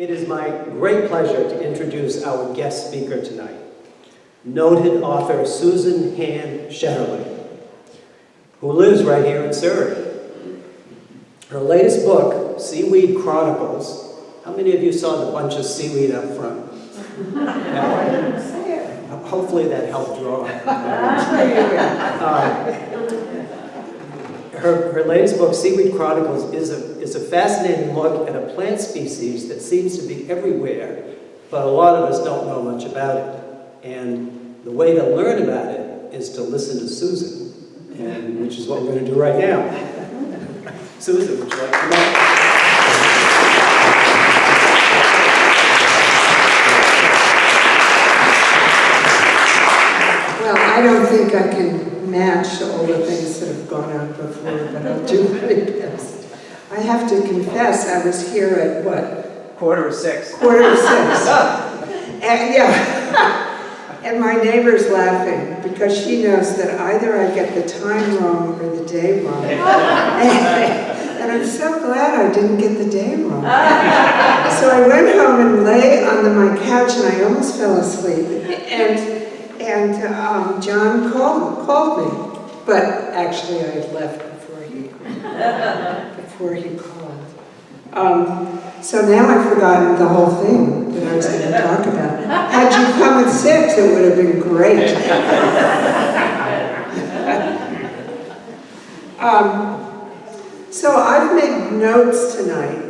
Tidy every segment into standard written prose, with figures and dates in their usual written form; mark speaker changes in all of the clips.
Speaker 1: It is my great pleasure to introduce our guest speaker tonight, noted author Susan Hand Shetterly, who lives right here in Surry. Her latest book, Seaweed Chronicles. How many of you saw the bunch of seaweed up front? Hopefully that helped draw. Her latest book, Seaweed Chronicles, is a fascinating look at a plant species that seems to be everywhere, but a lot of us don't know much about it. And the way to learn about it is to listen to Susan, which is what we're going to do right now. Susan, would you like to come up?
Speaker 2: Well, I don't think I can match all the things that have gone out before, but I'll do my best. I have to confess, I was here at what?
Speaker 1: 5:45.
Speaker 2: 5:45. And, yeah. And my neighbor's laughing because she knows that either I get the time wrong or the day wrong. And I'm so glad I didn't get the day wrong. So I went home and lay on my couch and I almost fell asleep. And John called me, but actually I had left before he called. So now I've forgotten the whole thing that I was going to talk about. Had you come at 6, it would have been great. So I've made notes tonight,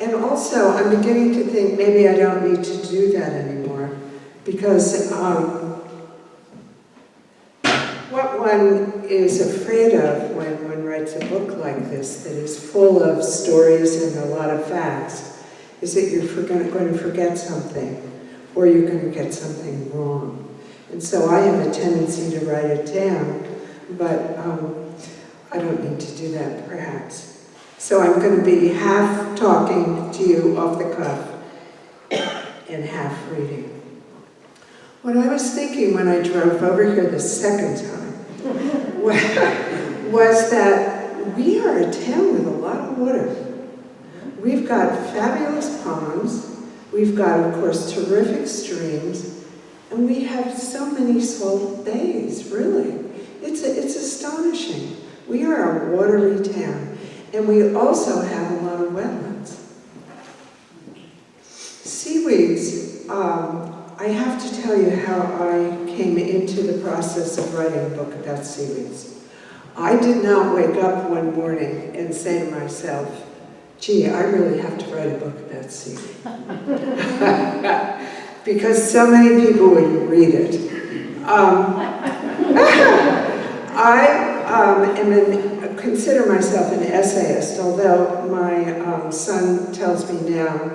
Speaker 2: and also I'm beginning to think maybe I don't need to do that anymore, because what one is afraid of when one writes a book like this that is full of stories and a lot of facts is that you're going to forget something, or you're going to get something wrong. And so I have a tendency to write it down, but I don't need to do that perhaps. So I'm going to be half talking to you off the cuff and half reading. What I was thinking when I drove over here the second time was that we are a town with a lot of water. We've got fabulous ponds, we've got, of course, terrific streams, and we have so many salt bays, really. It's astonishing. We are a watery town, and we also have a lot of wetlands. Seaweeds, I have to tell you how I came into the process of writing a book about seaweeds. I did not wake up one morning and say to myself, gee, I really have to write a book about seaweed. Because so many people would read it. I consider myself an essayist, although my son tells me now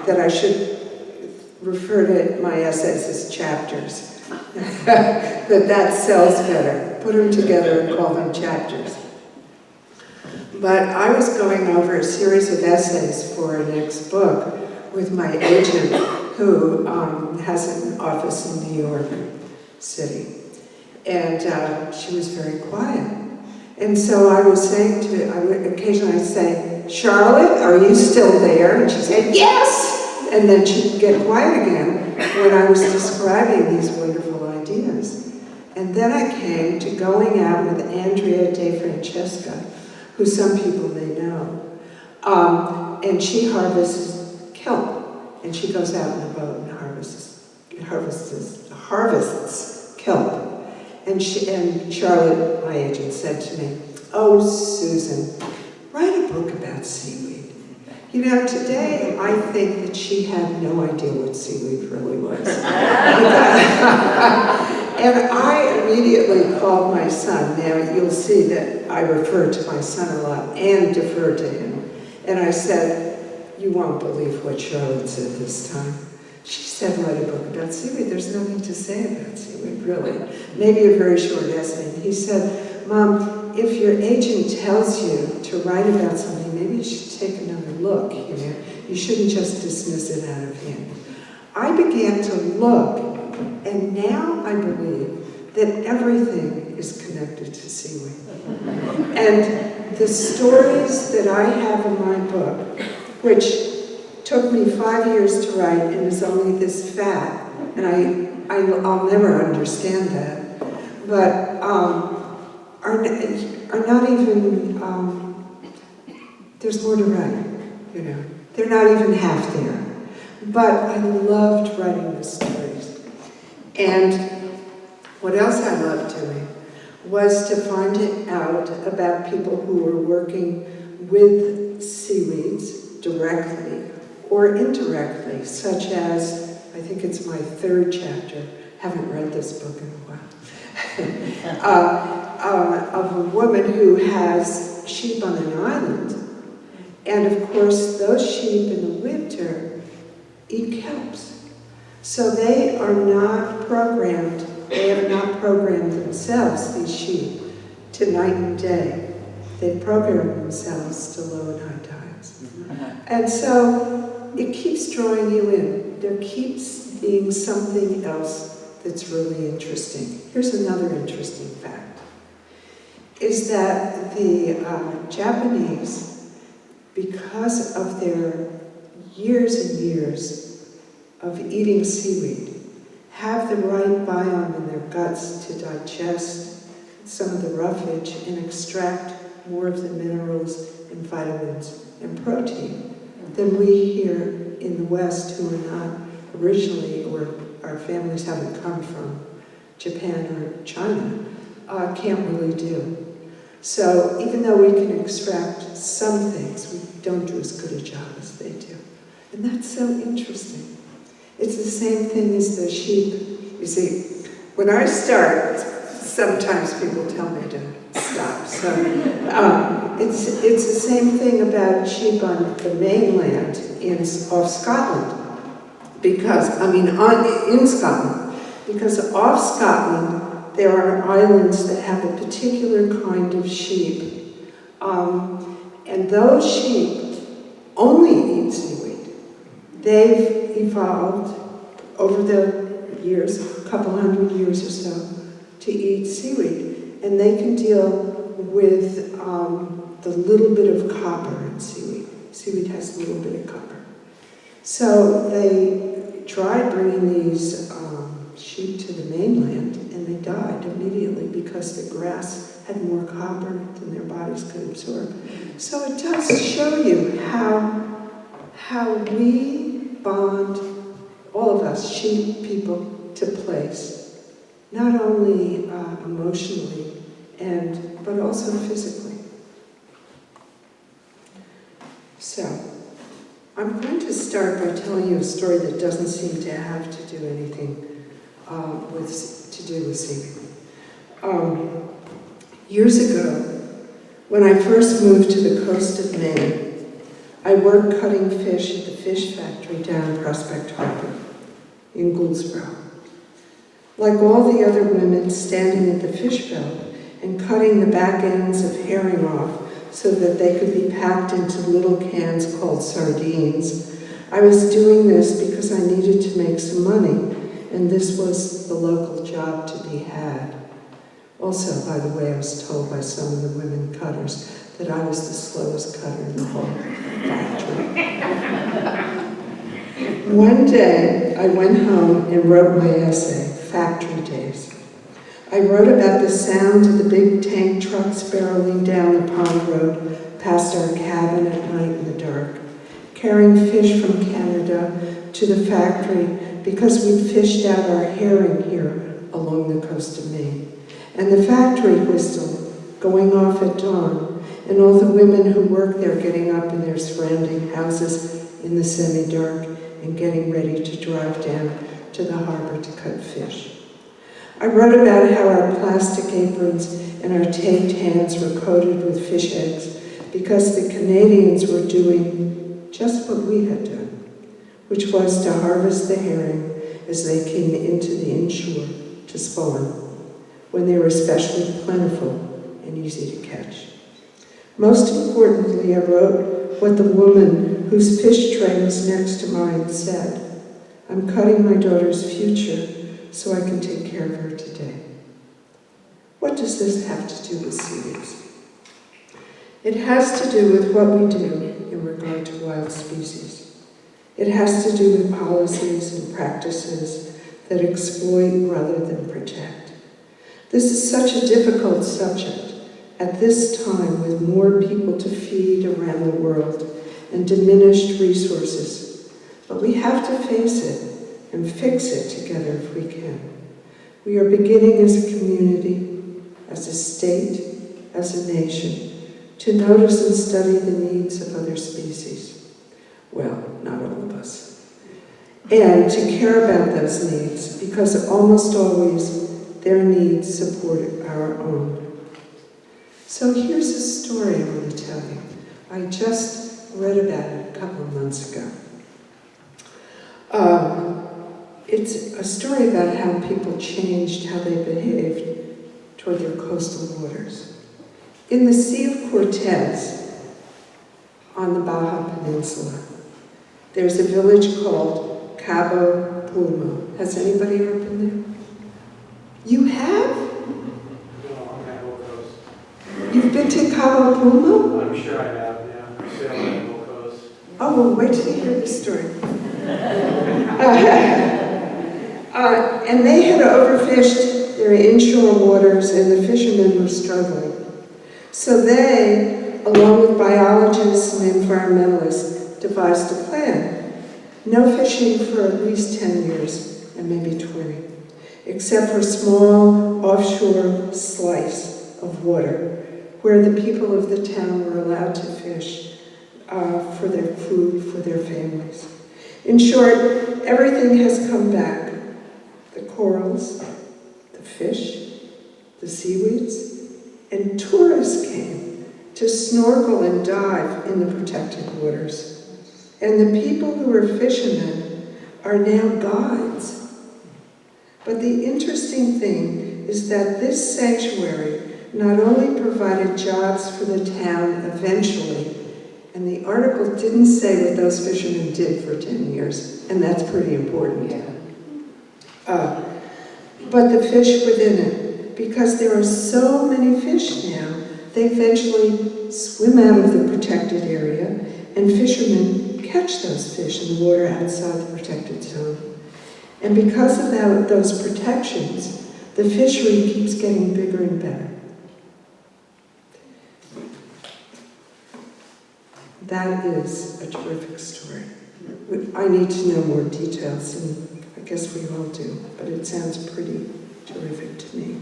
Speaker 2: that I should refer to my essays as chapters. that sells better. Put them together and call them chapters. But I was going over a series of essays for a next book with my agent, who has an office in New York City. And she was very quiet. And so I was saying I would occasionally say, Charlotte, are you still there? And she said, yes! And then she'd get quiet again when I was describing these wonderful ideas. And then I came to going out with Andrea De Francesca, who some people may know. And she harvests kelp. And she goes out in a boat and harvests kelp. And Charlotte, my agent, said to me, oh, Susan, write a book about seaweed. You know, today I think that she had no idea what seaweed really was. And I immediately called my son. Now, you'll see that I refer to my son a lot and defer to him. And I said, you won't believe what Charlotte said this time. She said, write a book about seaweed. There's nothing to say about seaweed, really. Maybe a very short essay. And he said, Mom, if your agent tells you to write about something, maybe you should take another look, you know. You shouldn't just dismiss it out of hand. I began to look, and now I believe that everything is connected to seaweed. And the stories that I have in my book, which took me 5 years to write and is only this fat, and I'll never understand that, but are not even, there's more to write, you know. They're not even half there. But I loved writing the stories. And what else I loved doing was to find out about people who were working with seaweeds directly or indirectly, such as, I think it's my 3rd chapter, haven't read this book in a while, of a woman who has sheep on an island. And of course, those sheep in the winter eat kelps. So they are not programmed, they have not programmed themselves, these sheep, to night and day. They program themselves to low and high tides. And so it keeps drawing you in. There keeps being something else that's really interesting. Here's another interesting fact, is that the Japanese, because of their years and years of eating seaweed, have the right biome in their guts to digest some of the roughage and extract more of the minerals and vitamins and protein than we here in the West, who are not originally, or our families haven't come from Japan or China, can't really do. So even though we can extract some things, we don't do as good a job as they do. And that's so interesting. It's the same thing as the sheep. You see, when I start, sometimes people tell me to stop. So it's the same thing about sheep on the mainland off Scotland. Because, in Scotland. Because off Scotland, there are islands that have a particular kind of sheep. And those sheep only eat seaweed. They've evolved over the years, a couple hundred years or so, to eat seaweed. And they can deal with the little bit of copper in seaweed. Seaweed has a little bit of copper. So they tried bringing these sheep to the mainland, and they died immediately because the grass had more copper than their bodies could absorb. So it does show you how we bond, all of us, sheep people, to place, not only emotionally, but also physically. So, I'm going to start by telling you a story that doesn't seem to have to do anything with seaweed. Years ago, when I first moved to the coast of Maine, I worked cutting fish at the fish factory down Prospect Harbor in Gouldsboro. Like all the other women standing at the fish belt and cutting the back ends of herring off so that they could be packed into little cans called sardines, I was doing this because I needed to make some money, and this was the local job to be had. Also, by the way, I was told by some of the women cutters that I was the slowest cutter in the whole factory. One day, I went home and wrote my essay, Factory Days. I wrote about the sound of the big tank trucks barreling down the pond road past our cabin at night in the dark, carrying fish from Canada to the factory because we'd fished out our herring here along the coast of Maine. And the factory whistle going off at dawn, and all the women who work there getting up in their surrounding houses in the semi-dark and getting ready to drive down to the harbor to cut fish. I wrote about how our plastic aprons and our taped hands were coated with fish eggs because the Canadians were doing just what we had done, which was to harvest the herring as they came into the inshore to spawn, when they were especially plentiful and easy to catch. Most importantly, I wrote what the woman whose fish tray was next to mine said: "I'm cutting my daughter's future so I can take care of her today." What does this have to do with seaweeds? It has to do with what we do in regard to wild species. It has to do with policies and practices that exploit rather than protect. This is such a difficult subject at this time with more people to feed around the world and diminished resources. But we have to face it and fix it together if we can. We are beginning as a community, as a state, as a nation, to notice and study the needs of other species. Well, not all of us. And to care about those needs, because almost always their needs support our own. So here's a story I want to tell you. I just read about it a couple of months ago. It's a story about how people changed how they behaved toward their coastal waters. In the Sea of Cortez, on the Baja Peninsula, there's a village called Cabo Pulmo. Has anybody ever been there? You have?
Speaker 3: No, on that whole coast.
Speaker 2: You've been to Cabo Pulmo?
Speaker 3: I'm sure I have, yeah. I sailed on the whole coast.
Speaker 2: Oh, well, wait till you hear the story. And they had overfished their inshore waters, and the fishermen were struggling. So they, along with biologists and environmentalists, devised a plan. No fishing for at least 10 years, and maybe 20, except for a small offshore slice of water where the people of the town were allowed to fish for their food, for their families. In short, everything has come back. The corals, the fish, the seaweeds, and tourists came to snorkel and dive in the protected waters. And the people who were fishermen are now guides. But the interesting thing is that this sanctuary not only provided jobs for the town eventually, and the article didn't say what those fishermen did for 10 years, and that's pretty important. But the fish within it, because there are so many fish now, they eventually swim out of the protected area, and fishermen catch those fish in the water outside the protected zone. And because of those protections, the fishery keeps getting bigger and better. That is a terrific story. I need to know more details, and I guess we all do, but it sounds pretty terrific to me.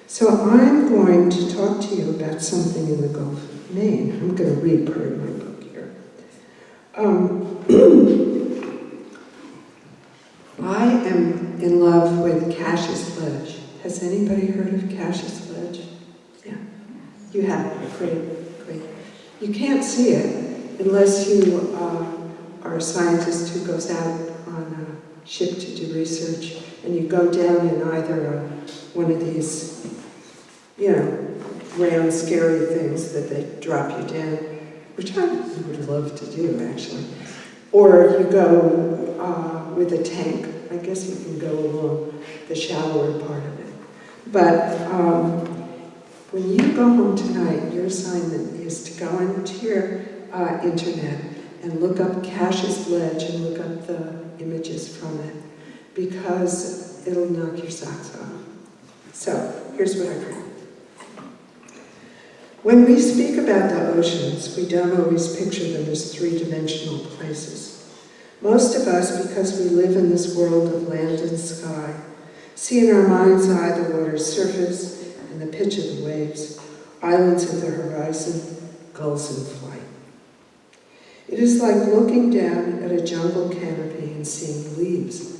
Speaker 2: So I'm going to talk to you about something in the Gulf of Maine. I'm going to read part of my book here. I am in love with Cash's Ledge. Has anybody heard of Cash's Ledge? Yeah. You have. Great, great. You can't see it unless you are a scientist who goes out on a ship to do research, and you go down in either one of these, round, scary things that they drop you down, which I would love to do, actually. Or you go with a tank. I guess you can go along the shallower part of it. But when you go home tonight, your assignment is to go into your internet and look up Cash's Ledge and look up the images from it, because it'll knock your socks off. So, here's what I've written. When we speak about the oceans, we don't always picture them as three-dimensional places. Most of us, because we live in this world of land and sky, see in our mind's eye the water's surface and the pitch of the waves, islands at the horizon, gulls in flight. It is like looking down at a jungle canopy and seeing leaves.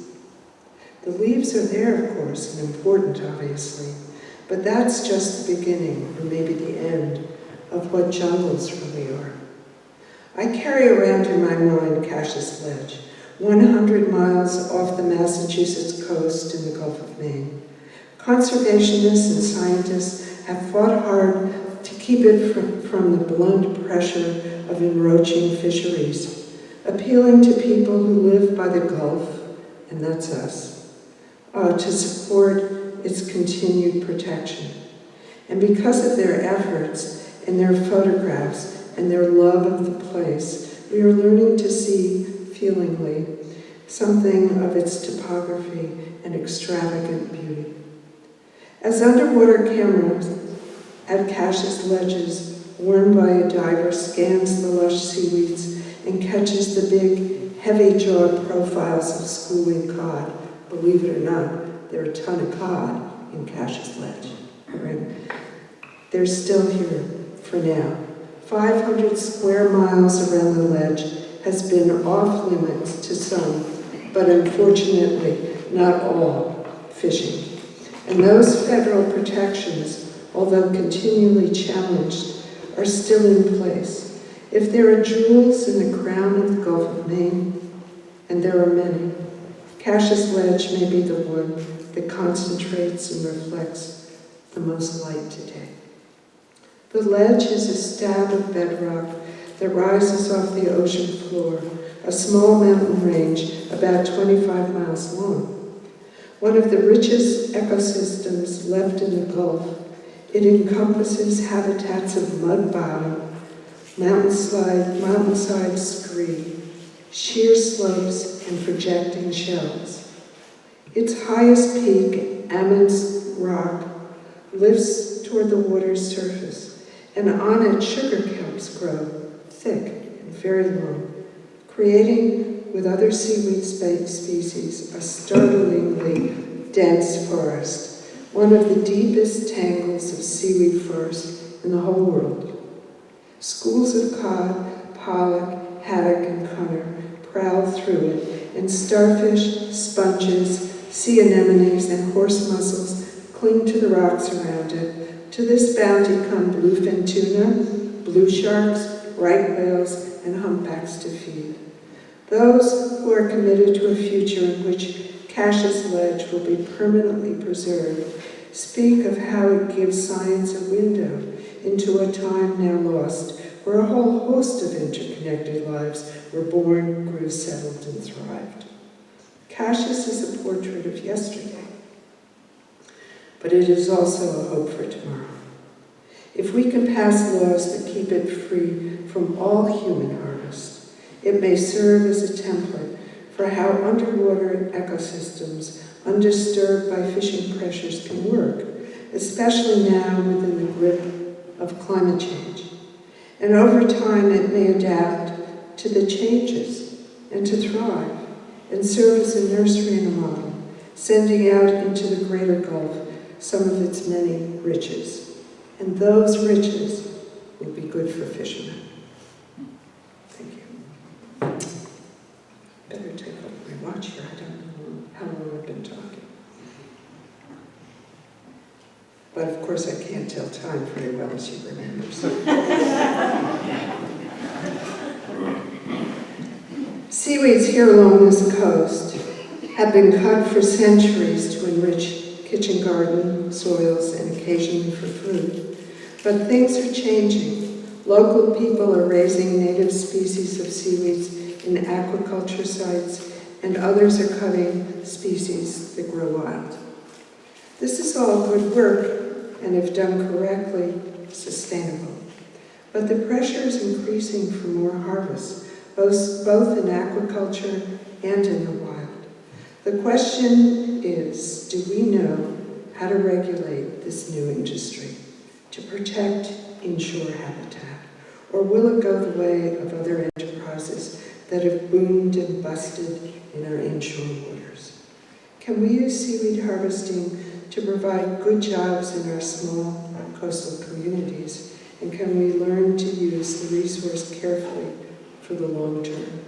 Speaker 2: The leaves are there, of course, and important, obviously, but that's just the beginning, or maybe the end, of what jungles really are. I carry around in my mind Cash's Ledge, 100 miles off the Massachusetts coast in the Gulf of Maine. Conservationists and scientists have fought hard to keep it from the blunt pressure of encroaching fisheries, appealing to people who live by the Gulf, and that's us, to support its continued protection. And because of their efforts and their photographs and their love of the place, we are learning to see feelingly something of its topography and extravagant beauty. As underwater cameras at Cash's ledges, worn by a diver, scans the lush seaweeds and catches the big, heavy-jawed profiles of schooling cod. Believe it or not, there are a ton of cod in Cash's ledge. They're still here for now. 500 square miles around the ledge has been off limits to some, but unfortunately not all, fishing. And those federal protections, although continually challenged, are still in place. If there are jewels in the crown of the Gulf of Maine, and there are many, Cash's Ledge may be the one that concentrates and reflects the most light today. The ledge is a stab of bedrock that rises off the ocean floor, a small mountain range about 25 miles long. One of the richest ecosystems left in the Gulf, it encompasses habitats of mud bottom, mountainside scree, sheer slopes, and projecting shells. Its highest peak, Ammon's Rock, lifts toward the water's surface, and on it sugar kelps grow, thick and very long, creating, with other seaweed species, a startlingly dense forest, one of the deepest tangles of seaweed forest in the whole world. Schools of cod, pollock, haddock, and cunner prowl through it, and starfish, sponges, sea anemones, and horse mussels cling to the rocks around it. To this bounty come bluefin tuna, blue sharks, right whales, and humpbacks to feed. Those who are committed to a future in which Cash's Ledge will be permanently preserved speak of how it gives science a window into a time now lost, where a whole host of interconnected lives were born, grew, settled, and thrived. Cash's is a portrait of yesterday, but it is also a hope for tomorrow. If we can pass laws that keep it free from all human harvest, it may serve as a template for how underwater ecosystems undisturbed by fishing pressures can work, especially now within the grip of climate change. And over time, it may adapt to the changes and to thrive and serve as a nursery and a model, sending out into the greater Gulf some of its many riches. And those riches will be good for fishermen. Thank you. Better take a look at my watch here. I don't know how long I've been talking. But of course I can't tell time very well, as you remember. Seaweeds here along this coast have been cut for centuries to enrich kitchen garden soils and occasionally for food. But things are changing. Local people are raising native species of seaweeds in aquaculture sites, and others are cutting species that grow wild. This is all good work, and if done correctly, sustainable. But the pressure is increasing for more harvests, both in aquaculture and in the wild. The question is, do we know how to regulate this new industry, to protect inshore habitat? Or will it go the way of other enterprises that have boomed and busted in our inshore waters? Can we use seaweed harvesting to provide good jobs in our small coastal communities? And can we learn to use the resource carefully for the long term?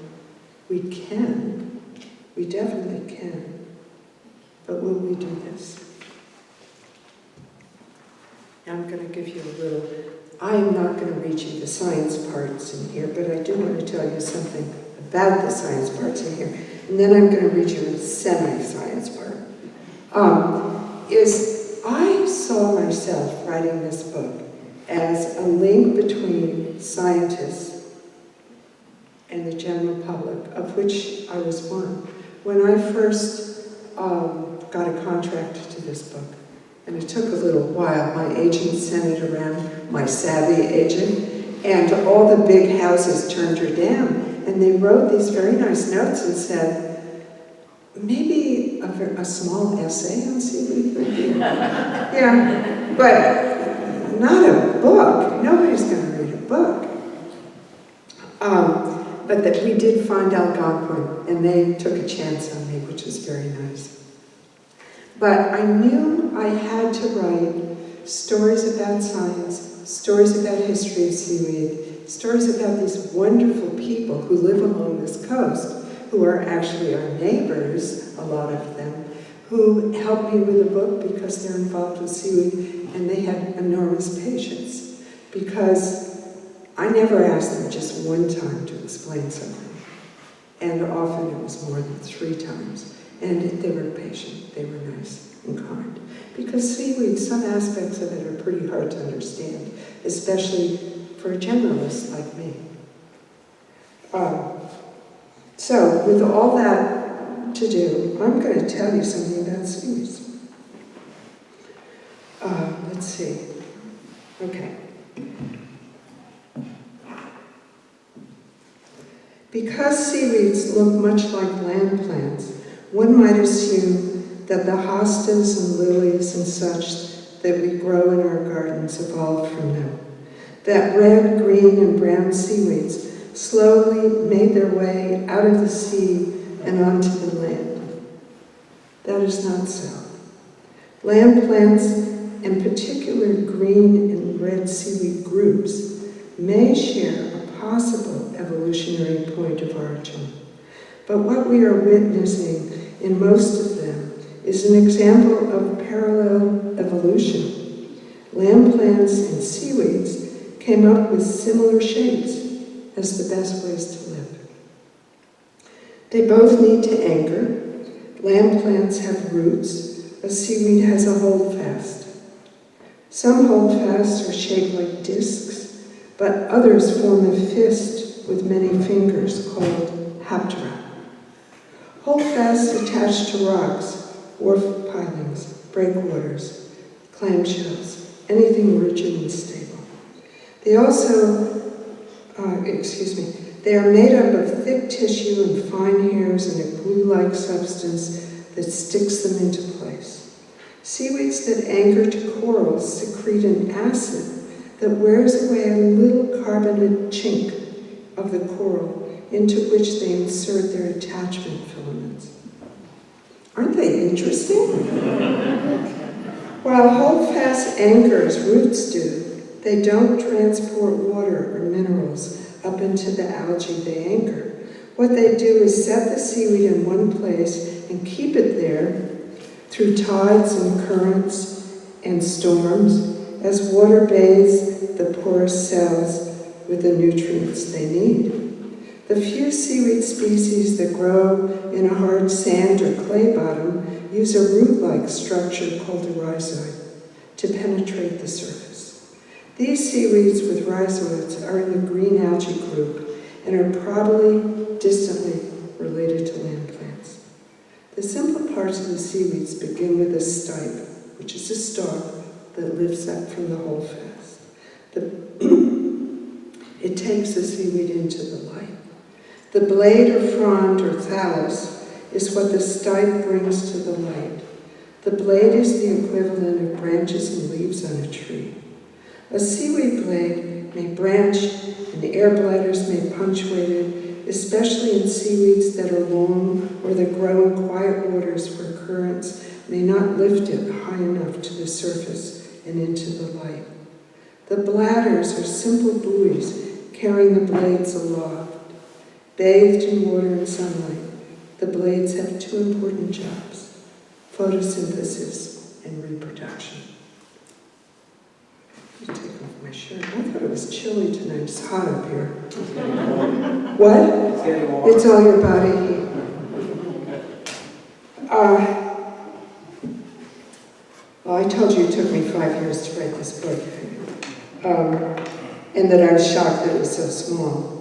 Speaker 2: We can. We definitely can. But will we do this? I'm going to give you a little, I'm not going to read you the science parts in here, but I do want to tell you something about the science parts in here. And then I'm going to read you a semi-science part. I saw myself writing this book as a link between scientists and the general public, of which I was one. When I first got a contract to this book, and it took a little while, my agent sent it around, my savvy agent, and all the big houses turned her down. and they wrote these very nice notes and said, maybe a small essay on seaweed would be, yeah, but not a book. Nobody's going to read a book. But that we did find Algonquin, and they took a chance on me, which was very nice. But I knew I had to write stories about science, stories about history of seaweed, stories about these wonderful people who live along this coast, who are actually our neighbors, a lot of them, who helped me with the book because they're involved with seaweed, and they had enormous patience, because I never asked them just one time to explain something, and often it was more than 3 times, and they were patient, they were nice and kind. Because seaweed, some aspects of it are pretty hard to understand, especially for a generalist like me. So, with all that to do, I'm going to tell you something about seaweeds. Let's see. Okay. Because seaweeds look much like land plants, one might assume that the hostas and lilies and such that we grow in our gardens evolved from them. That red, green, and brown seaweeds slowly made their way out of the sea and onto the land. That is not so. Land plants, in particular green and red seaweed groups, may share a possible evolutionary point of origin. But what we are witnessing in most of them is an example of parallel evolution. Land plants and seaweeds came up with similar shapes as the best ways to live. They both need to anchor. Land plants have roots. A seaweed has a holdfast. Some holdfasts are shaped like discs, but others form a fist with many fingers called haptera. Holdfasts attach to rocks, wharf pilings, breakwaters, clamshells, anything rigid and stable. They also, they are made up of thick tissue and fine hairs and a glue-like substance that sticks them into place. Seaweeds that anchor to corals secrete an acid that wears away a little carbonate chink of the coral into which they insert their attachment filaments. Aren't they interesting? While holdfast anchors roots do, they don't transport water or minerals up into the algae they anchor. What they do is set the seaweed in one place and keep it there through tides and currents and storms as water bathes the porous cells with the nutrients they need. The few seaweed species that grow in a hard sand or clay bottom use a root-like structure called a rhizoid to penetrate the surface. These seaweeds with rhizoids are in the green algae group and are probably distantly related to land plants. The simple parts of the seaweeds begin with a stipe, which is a stalk that lifts up from the holdfast. It takes the seaweed into the light. The blade or frond or thallus is what the stipe brings to the light. The blade is the equivalent of branches and leaves on a tree. A seaweed blade may branch and air bladders may punctuate it, especially in seaweeds that are long or that grow in quiet waters where currents may not lift it high enough to the surface and into the light. The bladders are simple buoys carrying the blades aloft. Bathed in water and sunlight, the blades have 2 important jobs: photosynthesis and reproduction. Let me take off my shirt. I thought it was chilly tonight. It's hot up here. What?
Speaker 3: It's getting warm.
Speaker 2: It's all your body heat. Well, I told you it took me 5 years to write this book, and that I was shocked that it was so small.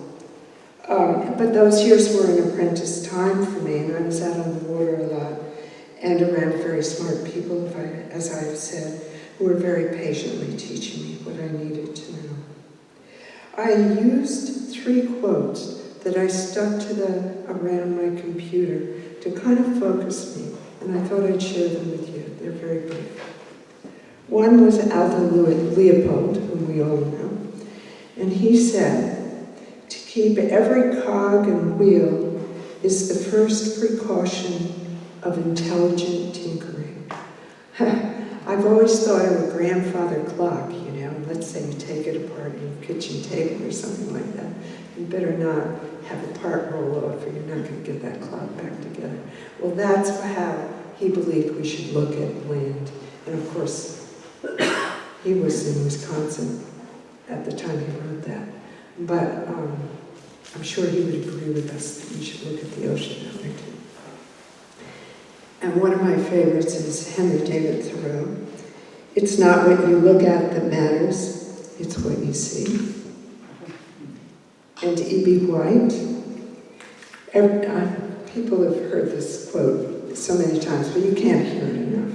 Speaker 2: But those years were an apprentice time for me, and I was out on the water a lot and around very smart people, as I've said, who were very patiently teaching me what I needed to know. I used 3 quotes that I stuck to around my computer to kind of focus me, and I thought I'd share them with you. They're very brief. One was Aldo Leopold, whom we all know, and he said, to keep every cog and wheel is the first precaution of intelligent tinkering. I've always thought of a grandfather clock, you know, let's say you take it apart in your kitchen table or something like that. You better not have a part roll off or you're not going to get that clock back together. Well, that's how he believed we should look at land. And of course, he was in Wisconsin at the time he wrote that. But I'm sure he would agree with us that we should look at the ocean that way too. And one of my favorites is Henry David Thoreau. It's not what you look at that matters, it's what you see. And E.B. White. People have heard this quote so many times, but you can't hear it enough.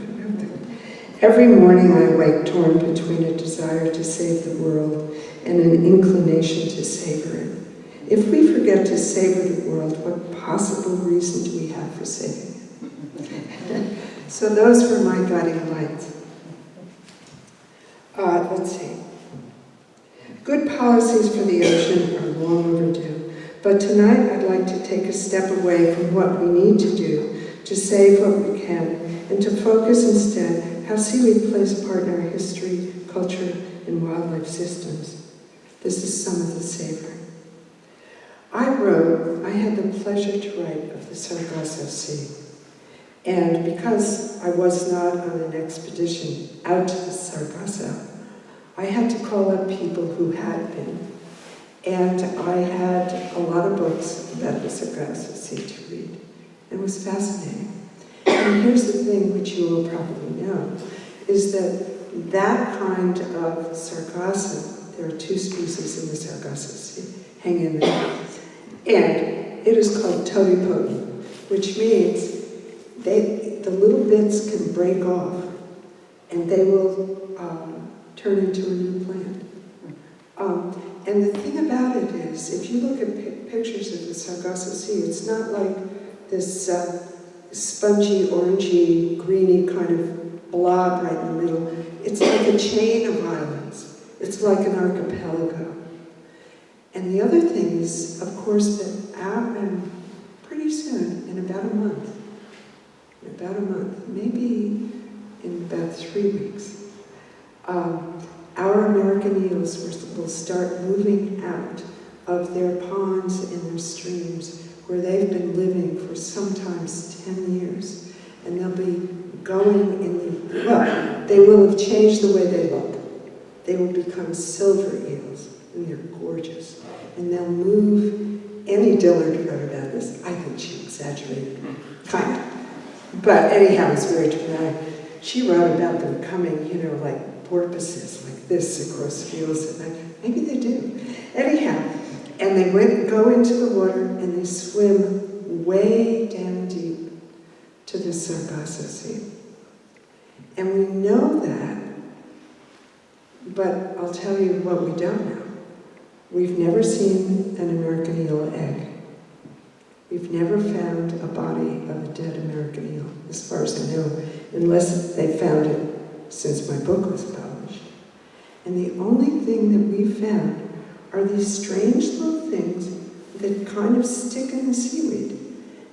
Speaker 2: Every morning I wake torn between a desire to save the world and an inclination to savor it. If we forget to savor the world, what possible reason do we have for saving it? So those were my guiding lights. Let's see. Good policies for the ocean are long overdue, but tonight I'd like to take a step away from what we need to do to save what we can, and to focus instead how seaweed plays a part in our history, culture, and wildlife systems. This is some of the savoring. I had the pleasure to write of the Sargasso Sea. And because I was not on an expedition out to the Sargasso, I had to call up people who had been. And I had a lot of books about the Sargasso Sea to read. It was fascinating. And here's the thing which you will probably know, is that that kind of Sargasso, there are 2 species in the Sargasso Sea, hang in there, and it is called totipotent, which means the little bits can break off and they will turn into a new plant. And the thing about it is, if you look at pictures of the Sargasso Sea, it's not like this spongy, orangey, greeny kind of blob right in the middle. It's like a chain of islands. It's like an archipelago. And the other thing is, of course, that pretty soon, in about a month, maybe in about 3 weeks, our American eels will start moving out of their ponds and their streams where they've been living for sometimes 10 years. And they'll be going they will have changed the way they look. They will become silver eels, and they're gorgeous. And they'll move. Annie Dillard wrote about this. I think she exaggerated, kind of. But anyhow, it's very dramatic. She wrote about them coming, like porpoises, like this across fields at night. Maybe they do. Anyhow, and they go into the water and they swim way down deep to the Sargasso Sea. And we know that, but I'll tell you what we don't know. We've never seen an American eel egg. We've never found a body of a dead American eel, as far as I know, unless they found it since my book was published. And the only thing that we've found are these strange little things that kind of stick in the seaweed,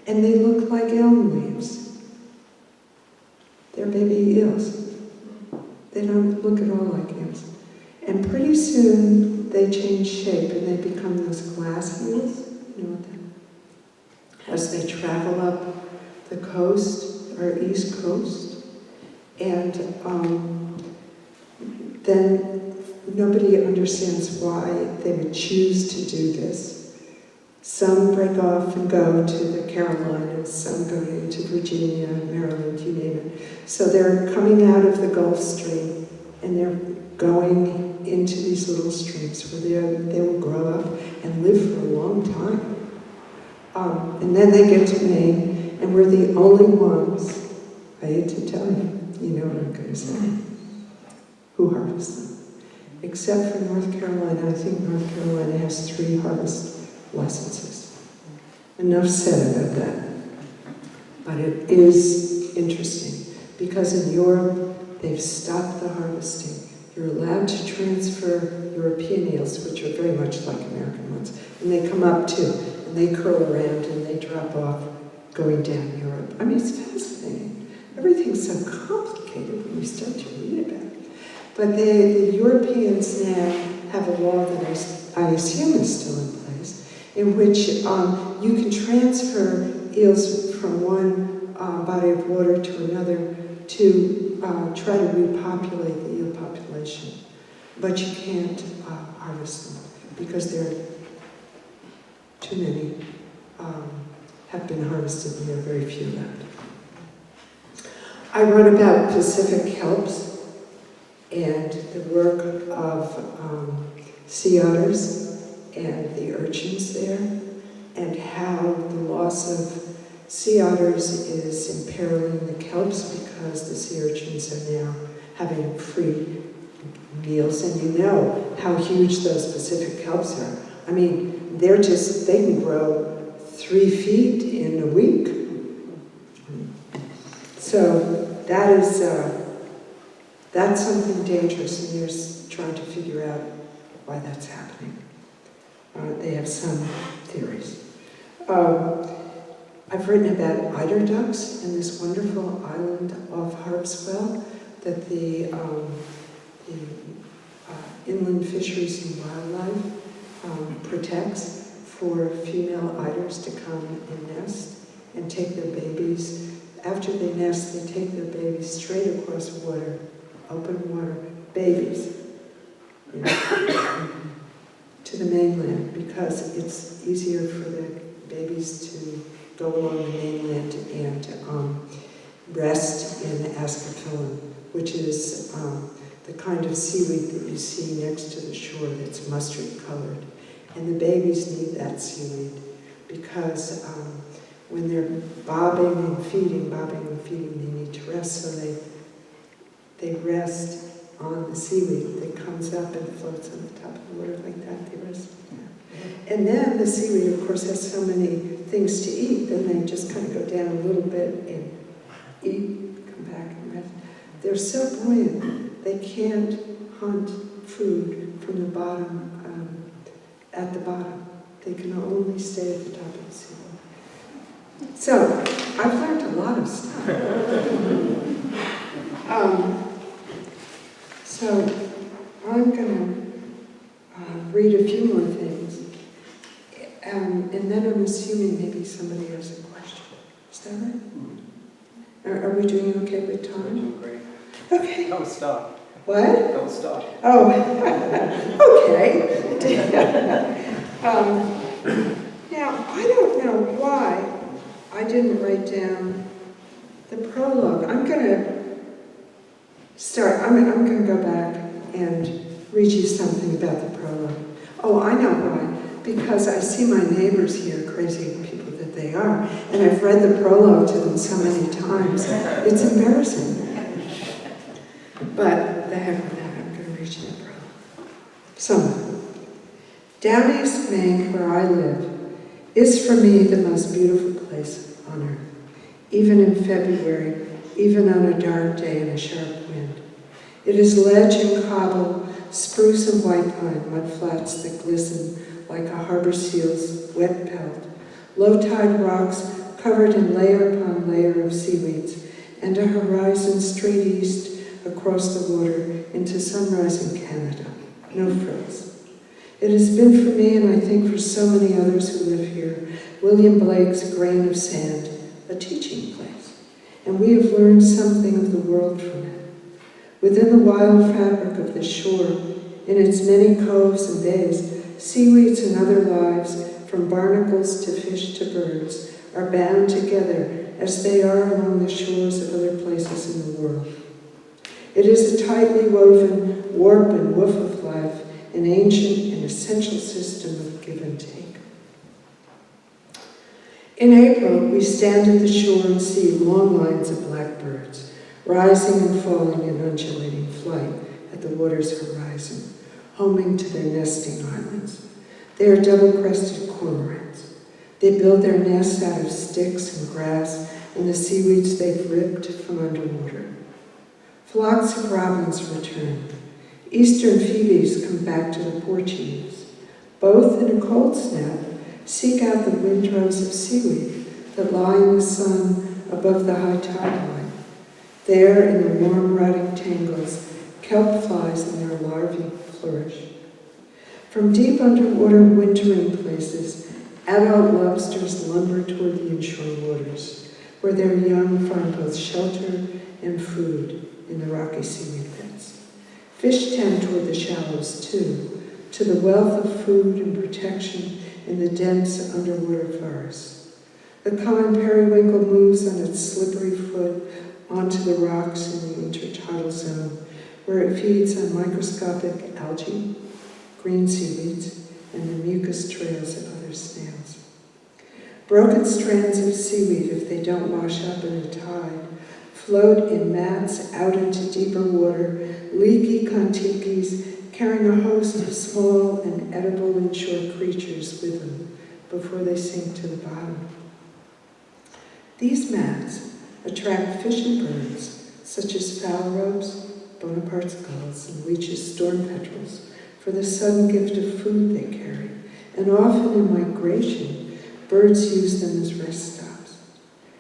Speaker 2: and they look like elm leaves. They're baby eels. They don't look at all like eels. And pretty soon they change shape and they become those glass eels. You know what that? As they travel up the coast, our east coast, and then nobody understands why they would choose to do this. Some break off and go to the Carolinas, some go into Virginia, Maryland, you name it. So they're coming out of the Gulf Stream and they're going into these little streams where they will grow up and live for a long time. And then they get to Maine, and we're the only ones, I hate to tell you, you know what I'm going to say, who harvest them. Except for North Carolina. I think North Carolina has 3 harvest licenses. Enough said about that. But it is interesting, because in Europe, they've stopped the harvesting. You're allowed to transfer European eels, which are very much like American ones, and they come up too, and they curl around and they drop off going down Europe. I mean, it's fascinating. Everything's so complicated when you start to read about it. But the Europeans now have a law that I assume is still in place, in which you can transfer eels from one body of water to another to try to repopulate the eel population. But you can't harvest them because there are too many have been harvested and there are very few left. I wrote about Pacific kelps and the work of sea otters and the urchins there, and how the loss of sea otters is imperiling the kelps because the sea urchins are now having free meals, and you know how huge those Pacific kelps are. I mean, they can grow 3 feet in a week. So that's something dangerous, and they're trying to figure out why that's happening. They have some theories. I've written about eider ducks in this wonderful island off Harpswell that the Inland Fisheries and Wildlife protects for female eiders to come and nest and take their babies. After they nest, they take their babies straight across water, open water, babies, you know, to the mainland, because it's easier for the babies to go along the mainland and rest in ascophyllum, which is the kind of seaweed that you see next to the shore that's mustard colored. And the babies need that seaweed because when they're bobbing and feeding, they need to rest, so they rest on the seaweed that comes up and floats on the top of the water like that. They rest there. And then the seaweed, of course, has so many things to eat, then they just kind of go down a little bit and eat, come back and rest. They're so buoyant, they can't hunt food from the bottom, at the bottom. They can only stay at the top of the seaweed. So, I've learned a lot of stuff. So, I'm going to read a few more things. And then I'm assuming maybe somebody has a question. Is that right? Are we doing okay with time?
Speaker 3: Great.
Speaker 2: Okay.
Speaker 3: Don't stop.
Speaker 2: What?
Speaker 3: Don't stop.
Speaker 2: Oh, okay. Now, I don't know why I didn't write down the prologue. I'm going to start, I'm going to go back and read you something about the prologue. Oh, I know why. Because I see my neighbors here, crazy people that they are, and I've read the prologue to them so many times. It's embarrassing. But the heck with that, I'm going to read you the prologue. So, down East Maine, where I live, is for me the most beautiful place on earth. Even in February, even on a dark day and a sharp wind. It is ledge and cobble, spruce and white pine, mudflats that glisten like a harbor seal's wet pelt, low-tide rocks covered in layer upon layer of seaweeds, and a horizon straight east across the water into sunrise in Canada. No frills. It has been for me, and I think for so many others who live here, William Blake's Grain of Sand, a teaching place, and we have learned something of the world from it. Within the wild fabric of the shore, in its many coves and bays, seaweeds and other lives, from barnacles to fish to birds, are bound together as they are along the shores of other places in the world. It is a tightly woven warp and woof of life, an ancient and essential system of give and take. In April, we stand at the shore and see long lines of blackbirds, rising and falling in undulating flight at the water's horizon, homing to their nesting islands. They are double-crested cormorants. They build their nests out of sticks and grass and the seaweeds they've ripped from underwater. Flocks of robins return. Eastern phoebes come back to the porch eaves. Both in a cold snap seek out the windrows of seaweed that lie in the sun above the high tide line. There, in the warm, rotting tangles, kelp flies and their larvae flourish. From deep underwater wintering places, adult lobsters lumber toward the inshore waters, where their young find both shelter and food in the rocky seaweed beds. Fish tend toward the shallows, too, to the wealth of food and protection in the dense underwater forests. The common periwinkle moves on its slippery foot onto the rocks in the intertidal zone, where it feeds on microscopic algae, green seaweeds, and the mucus trails of other snails. Broken strands of seaweed, if they don't wash up in a tide, float in mats out into deeper water, leaky kontikis carrying a host of small and edible inshore creatures with them before they sink to the bottom. These mats attract fish and birds, such as phalaropes, Bonaparte's gulls, and Leach's storm petrels, for the sudden gift of food they carry, and often in migration, birds use them as rest stops.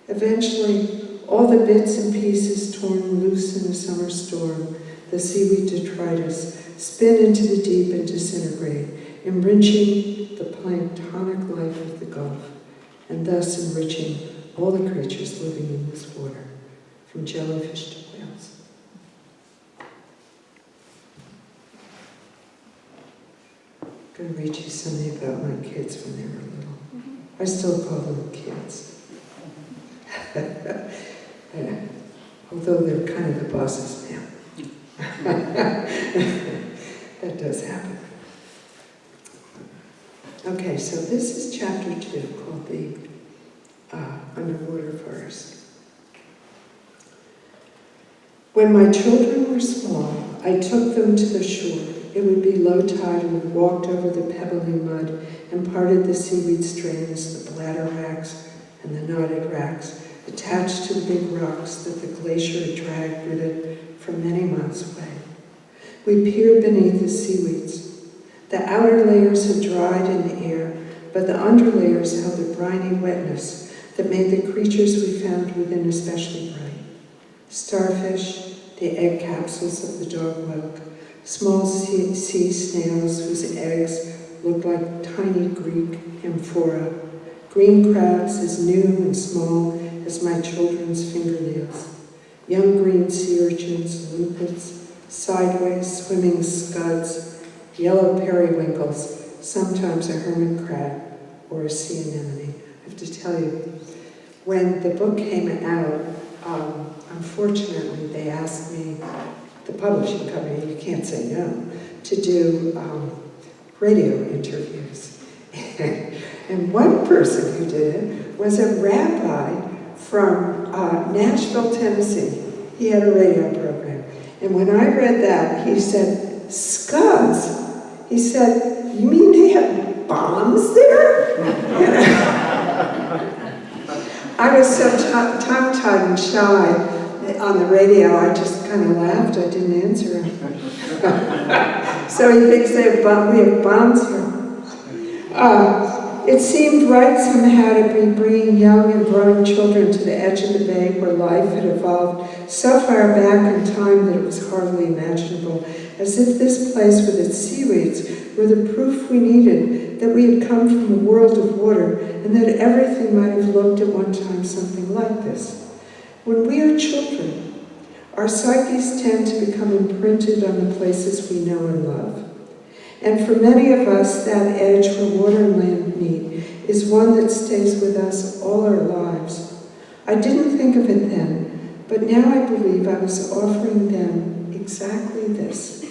Speaker 2: Eventually, all the bits and pieces torn loose in a summer storm, the seaweed detritus, spin into the deep and disintegrate, enriching the planktonic life of the Gulf, and thus enriching all the creatures living in this water, from jellyfish to whales. I'm going to read you something about my kids when they were little. I still call them kids. Although they're kind of the bosses now. That does happen. Okay, so this is chapter 2, called the Underwater Forest. When my children were small, I took them to the shore. It would be low tide, and we walked over the pebbly mud and parted the seaweed strands, the bladder racks and the knotted racks, attached to the big rocks that the glacier had dragged with it from many miles away. We peered beneath the seaweeds. The outer layers had dried in the air, but the underlayers held a briny wetness that made the creatures we found within especially bright. Starfish, the egg capsules of the dog whelk, small sea snails whose eggs looked like tiny Greek amphora, green crabs as new and small as my children's fingernails, young green sea urchins, limpets, sideways swimming scuds, yellow periwinkles, sometimes a hermit crab or a sea anemone. I have to tell you, when the book came out, unfortunately they asked me, the publishing company, you can't say no, to do radio interviews. And one person who did it was a rabbi from Nashville, Tennessee. He had a radio program. And when I read that, he said, scuds? He said, you mean they have bombs there? I was so tongue-tied and shy on the radio, I just kind of laughed. I didn't answer him. So he thinks we have bombs here. It seemed right somehow to be bringing young and growing children to the edge of the bay where life had evolved so far back in time that it was hardly imaginable, as if this place with its seaweeds were the proof we needed that we had come from a world of water and that everything might have looked at one time something like this. When we are children, our psyches tend to become imprinted on the places we know and love. And for many of us, that edge where water and land meet is one that stays with us all our lives. I didn't think of it then, but now I believe I was offering them exactly this,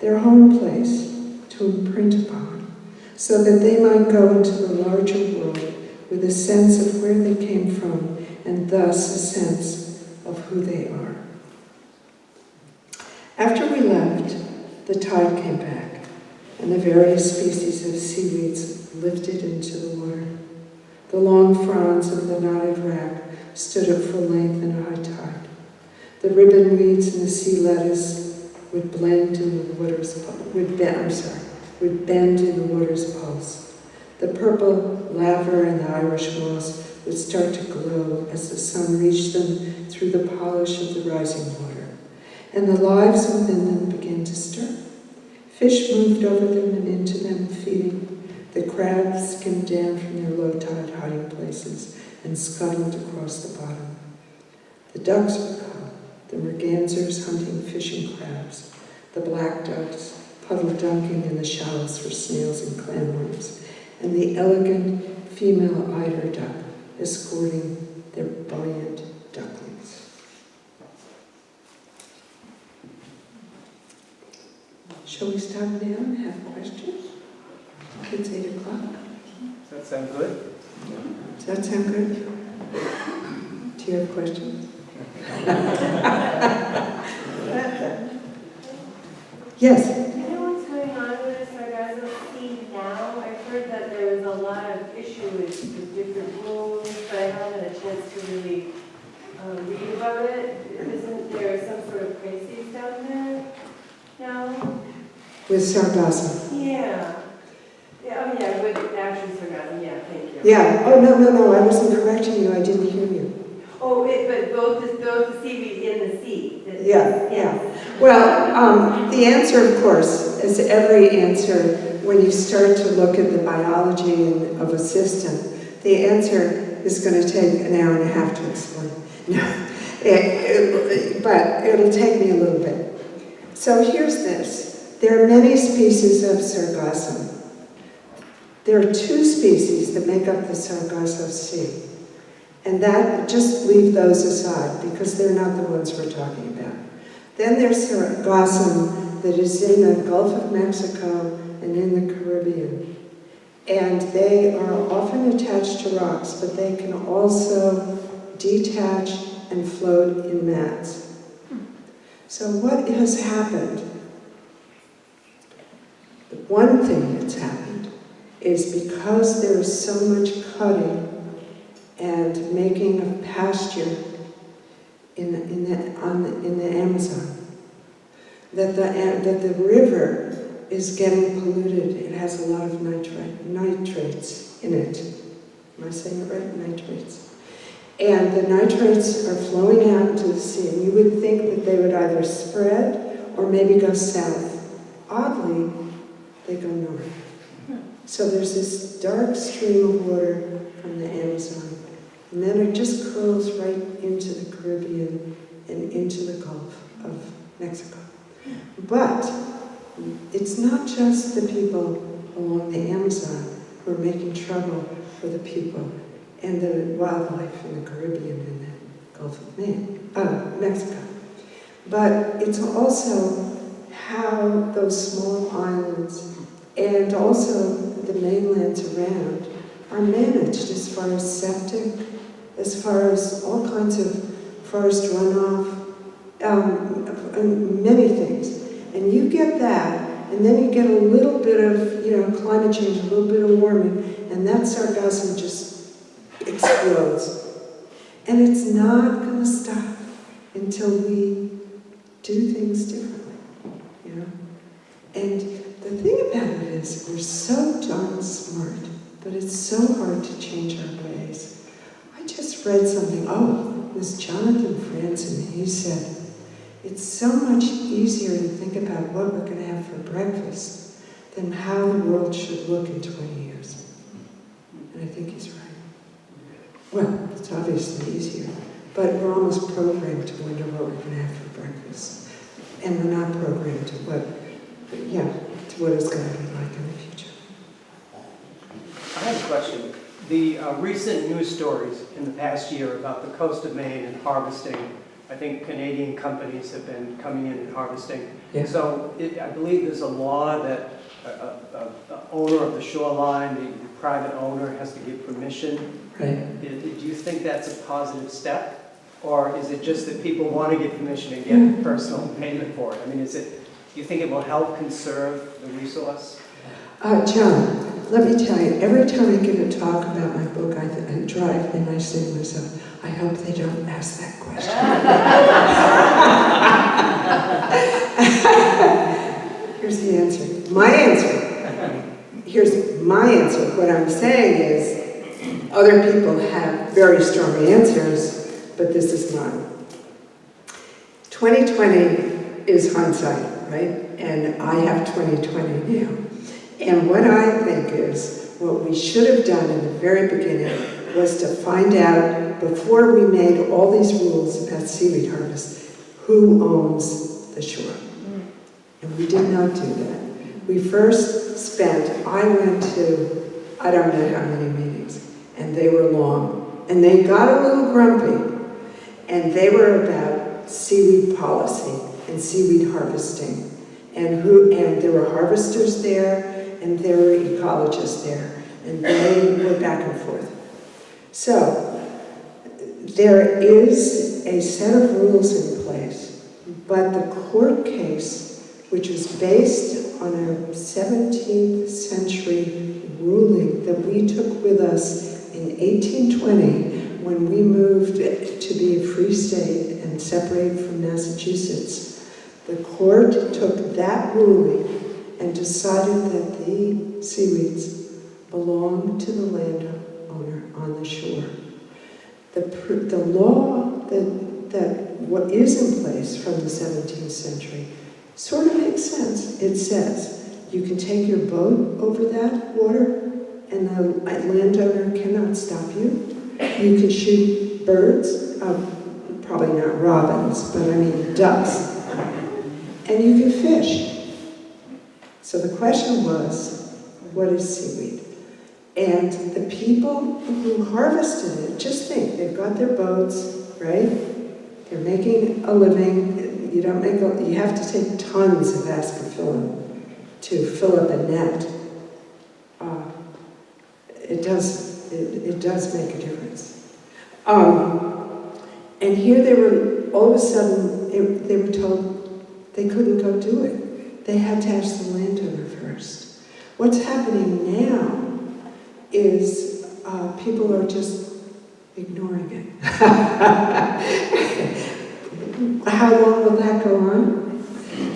Speaker 2: their home place to imprint upon, so that they might go into the larger world with a sense of where they came from and thus a sense of who they are. After we left, the tide came back, and the various species of seaweeds lifted into the water. The long fronds of the knotted rack stood at full length in high tide. The ribbon weeds and the sea lettuce would blend in the water's would bend in the water's pulse. The purple laver and the Irish moss would start to glow as the sun reached them through the polish of the rising water, and the lives within them began to stir. Fish moved over them and into them, feeding. The crabs skimmed down from their low-tide hiding places and scuttled across the bottom. The ducks were come, the mergansers hunting fish and crabs, the black ducks puddle dunking in the shallows for snails and clamworms, and the elegant female eider duck escorting their buoyant ducklings. Shall we stop now and have questions? It's 8 o'clock.
Speaker 4: Does that sound good?
Speaker 2: Does that sound good? Do you have questions? Yes?
Speaker 5: Do you know what's going on with this sargasso sea now? I've heard that there was a lot of issue with different rules, but I haven't had a chance to really read about it. Isn't there some sort of crisis down there now?
Speaker 2: With sargasso.
Speaker 5: Yeah. Yeah, oh yeah, with actually sargasso, yeah, thank you.
Speaker 2: Yeah. Oh, no, I wasn't correcting you. I didn't hear you.
Speaker 5: Oh, but both the seaweed in the sea.
Speaker 2: Yeah. Well, the answer, of course, is every answer when you start to look at the biology of a system, the answer is going to take an hour and a half to explain. But it'll take me a little bit. So here's this. There are many species of sargassum. There are 2 species that make up the Sargasso Sea. And that, just leave those aside because they're not the ones we're talking about. Then there's sargassum that is in the Gulf of Mexico and in the Caribbean. And they are often attached to rocks, but they can also detach and float in mats. So what has happened? The one thing that's happened is because there is so much cutting and making of pasture in the Amazon, that the river is getting polluted. It has a lot of nitrates in it. Am I saying it right? Nitrates. And the nitrates are flowing out into the sea, and you would think that they would either spread or maybe go south. Oddly, they go north. So there's this dark stream of water from the Amazon, and then it just curls right into the Caribbean and into the Gulf of Mexico. But it's not just the people along the Amazon who are making trouble for the people and the wildlife in the Caribbean and the Gulf of Mexico. But it's also how those small islands and also the mainlands around are managed as far as septic, as far as all kinds of forest runoff, many things. And you get that, and then you get a little bit of, climate change, a little bit of warming, and that sargassum just explodes. And it's not going to stop until we do things differently, And the thing about it is we're so darn smart, but it's so hard to change our ways. I just read something, it was Jonathan Franzen. He said, it's so much easier to think about what we're going to have for breakfast than how the world should look in 20 years. And I think he's right. Well, it's obviously easier, but we're almost programmed to wonder what we're going to have for breakfast. And we're not programmed to what it's going to be like in the future.
Speaker 4: I have a question. The recent news stories in the past year about the coast of Maine and harvesting, I think Canadian companies have been coming in and harvesting.
Speaker 2: Yeah.
Speaker 4: So I believe there's a law that the owner of the shoreline, the private owner, has to give permission.
Speaker 2: Right.
Speaker 4: Do you think that's a positive step? Or is it just that people want to get permission and get personal payment for it? I mean, do you think it will help conserve the resource?
Speaker 2: John, let me tell you, every time I give a talk about my book, I drive and I say to myself, I hope they don't ask that question. Here's the answer. Here's my answer. What I'm saying is, other people have very strong answers, but this is mine. 2020 is hindsight, right? And I have 2020 now. And what I think is, what we should have done in the very beginning was to find out, before we made all these rules about seaweed harvest, who owns the shore. And we did not do that. We first I went to, I don't know how many meetings, and they were long. And they got a little grumpy. And they were about seaweed policy and seaweed harvesting. And there were harvesters there, and there were ecologists there, and they were back and forth. So, there is a set of rules in place, but the court case, which was based on a 17th century ruling that we took with us in 1820 when we moved to be a free state and separated from Massachusetts. The court took that ruling and decided that the seaweeds belong to the landowner on the shore. The law that what is in place from the 17th century sort of makes sense. It says you can take your boat over that water and the landowner cannot stop you. You can shoot birds, probably not robins, but I mean ducks, and you can fish. So the question was, what is seaweed? And the people who harvested it, just think, they've got their boats, right? They're making a living. You have to take tons of ascophyllum to fill up a net. It does make a difference. And here they were, all of a sudden, they were told they couldn't go do it. They had to ask the landowner first. What's happening now is people are just ignoring it. How long will that go on?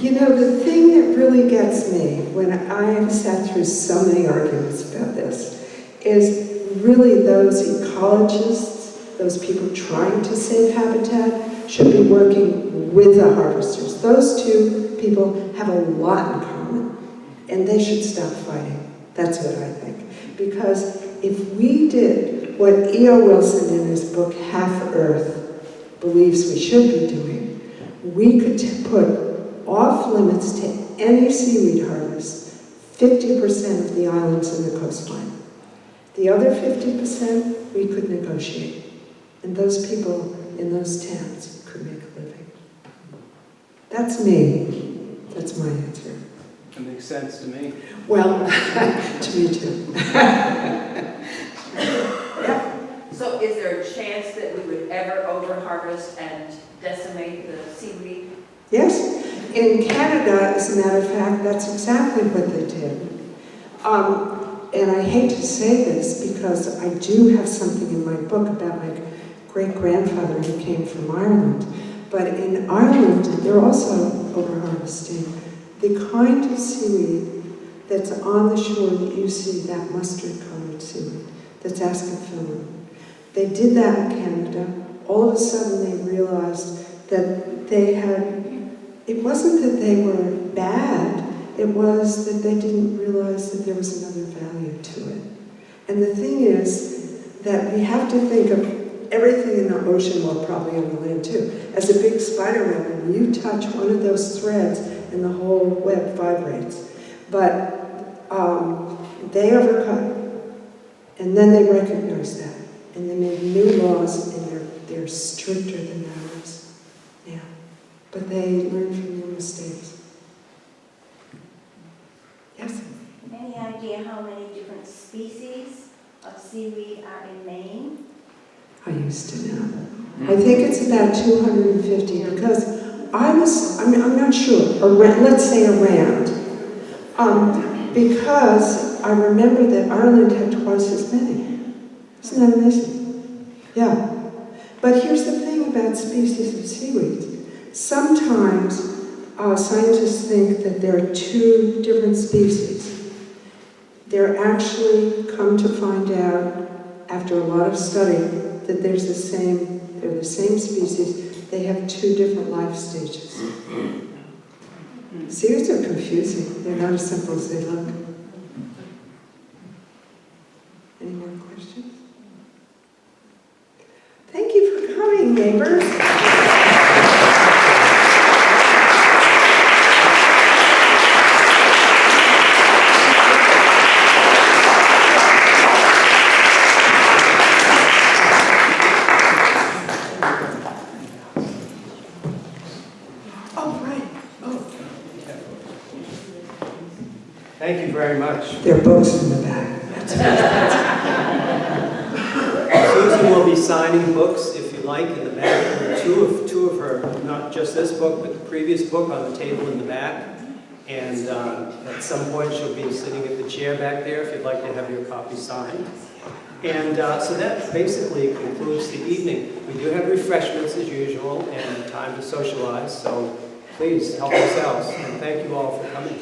Speaker 2: You know, the thing that really gets me when I have sat through so many arguments about this is really those ecologists, those people trying to save habitat, should be working with the harvesters. Those two people have a lot in common, and they should stop fighting. That's what I think. Because if we did what E.O. Wilson in his book Half Earth believes we should be doing, we could put off limits to any seaweed harvest 50% of the islands in the coastline. The other 50% we could negotiate, and those people in those towns could make a living. That's me. That's my answer.
Speaker 4: That makes sense to me.
Speaker 2: Well, to me too.
Speaker 6: So is there a chance that we would ever overharvest and decimate the seaweed?
Speaker 2: Yes. In Canada, as a matter of fact, that's exactly what they did. And I hate to say this because I do have something in my book about my great-grandfather who came from Ireland. But in Ireland, they're also overharvesting. The kind of seaweed that's on the shore that you see, that mustard-colored seaweed, that's ascophyllum. They did that in Canada. All of a sudden they realized that they had, it wasn't that they were bad, it was that they didn't realize that there was another value to it. And the thing is that we have to think of everything in the ocean, well, probably on the land too, as a big spider web. When you touch one of those threads and the whole web vibrates. But they overcut. And then they recognized that. And they made new laws, and they're stricter than ours now. But they learned from their mistakes. Yes?
Speaker 7: Any idea how many different species of seaweed are in Maine?
Speaker 2: I used to know. I think it's about 250 because I'm not sure, let's say around. because I remember that Ireland had twice as many. Isn't that amazing? Yeah. But here's the thing about species of seaweeds. Sometimes scientists think that there are two different species. They're actually come to find out, after a lot of study, that they're the same species. They have two different life stages. Seaweeds are confusing. They're not as simple as they look. Any more questions? Thank you for coming, neighbors.
Speaker 1: Thank you very much.
Speaker 2: They're books in the back.
Speaker 1: Susan will be signing books, if you like, in the back. There are two of her, not just this book, but the previous book on the table in the back. And at some point, she'll be sitting at the chair back there if you'd like to have your copy signed. And so that basically concludes the evening. We do have refreshments as usual and time to socialize, so please help yourselves. And thank you all for coming.